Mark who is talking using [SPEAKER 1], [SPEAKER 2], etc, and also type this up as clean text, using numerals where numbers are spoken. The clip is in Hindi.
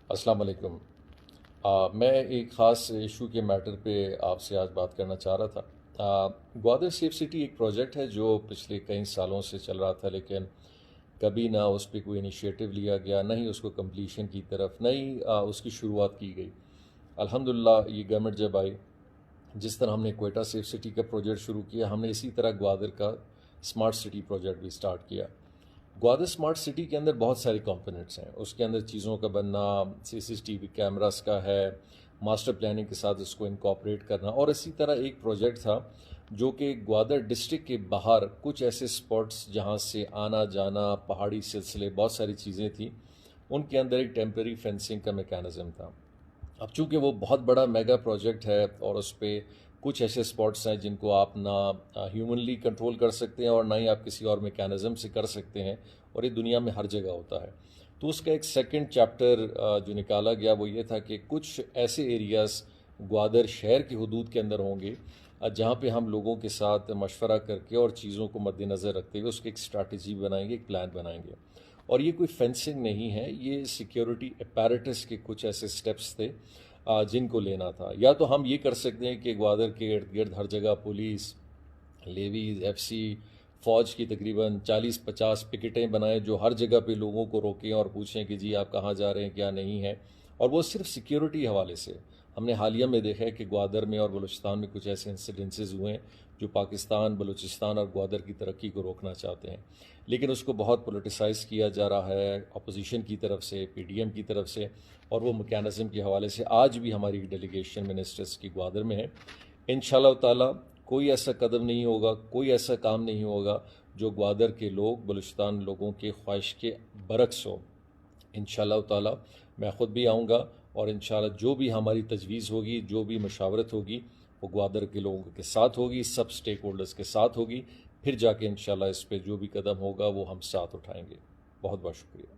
[SPEAKER 1] अस्सलाम वालेकुम। मैं एक ख़ास इशू के मैटर पे आपसे आज बात करना चाह रहा था। ग्वादर सेफ सिटी एक प्रोजेक्ट है जो पिछले कई सालों से चल रहा था, लेकिन कभी ना उस पर कोई इनिशिएटिव लिया गया, ना ही उसको कंप्लीशन की तरफ, ना ही उसकी शुरुआत की गई। अल्हम्दुलिल्लाह ये गवर्नमेंट जब आई, जिस तरह हमने कोयटा सेफ सिटी का प्रोजेक्ट शुरू किया, हमने इसी तरह ग्वादर का स्मार्ट सिटी प्रोजेक्ट भी स्टार्ट किया। ग्वादर स्मार्ट सिटी के अंदर बहुत सारे कंपोनेंट्स हैं। उसके अंदर चीज़ों का बनना, सीसीटीवी कैमरास का है, मास्टर प्लानिंग के साथ उसको इनकॉर्पोरेट करना, और इसी तरह एक प्रोजेक्ट था जो कि ग्वादर डिस्ट्रिक्ट के बाहर कुछ ऐसे स्पॉट्स जहाँ से आना जाना, पहाड़ी सिलसिले, बहुत सारी चीज़ें थी, उनके अंदर एक टेम्प्रेरी फेंसिंग का मेकैनिज़म था। अब चूंकि वो बहुत बड़ा मेगा प्रोजेक्ट है और उस पर कुछ ऐसे स्पॉट्स हैं जिनको आप ना ह्यूमनली कंट्रोल कर सकते हैं और ना ही आप किसी और मैकेनिज्म से कर सकते हैं, और ये दुनिया में हर जगह होता है। तो उसका एक सेकंड चैप्टर जो निकाला गया वो ये था कि कुछ ऐसे एरियाज़ ग्वादर शहर की हदूद के अंदर होंगे जहाँ पे हम लोगों के साथ मशवरा करके और चीज़ों को मद्देनज़र रखते हुए उसकी एक स्ट्रैटेजी बनाएंगे, एक प्लान बनाएंगे। और ये कोई फेंसिंग नहीं है, ये सिक्योरिटी अपैरेटस के कुछ ऐसे स्टेप्स थे जिनको लेना था। या तो हम ये कर सकते हैं कि ग्वादर के इर्द गिर्द हर जगह पुलिस, लेवीज, एफसी, फ़ौज की तकरीबन 40-50 पिकेटें बनाएं जो हर जगह पे लोगों को रोकें और पूछें कि जी आप कहाँ जा रहे हैं, क्या नहीं है। और वो सिर्फ सिक्योरिटी हवाले से। हमने हालिया में देखा है कि ग्वादर में और बलूचिस्तान में कुछ ऐसे इंसिडेंसेस हुए हैं जो पाकिस्तान, बलूचिस्तान और ग्वादर की तरक्की को रोकना चाहते हैं, लेकिन उसको बहुत पोलिटिसाइज़ किया जा रहा है अपोजिशन की तरफ से, पीडीएम की तरफ से, और वो मैकेनिज़्म के हवाले से आज भी हमारी डेलीगेशन मिनिस्टर्स की ग्वादर में है। इंशाल्लाह ताला कोई ऐसा कदम नहीं होगा, कोई ऐसा काम नहीं होगा जो ग्वादर के लोग, बलूचिस्तान लोगों के ख्वाहिश के बरक्स हो। इंशाल्लाह ताला मैं ख़ुद भी आऊँगा, और इंशाल्लाह जो भी हमारी तजवीज़ होगी, जो भी मशावरत होगी, वो ग्वादर के लोगों के साथ होगी, सब स्टेक होल्डर्स के साथ होगी। फिर जाके इंशाल्लाह इस पर जो भी कदम होगा वो हम साथ उठाएंगे। बहुत बहुत शुक्रिया।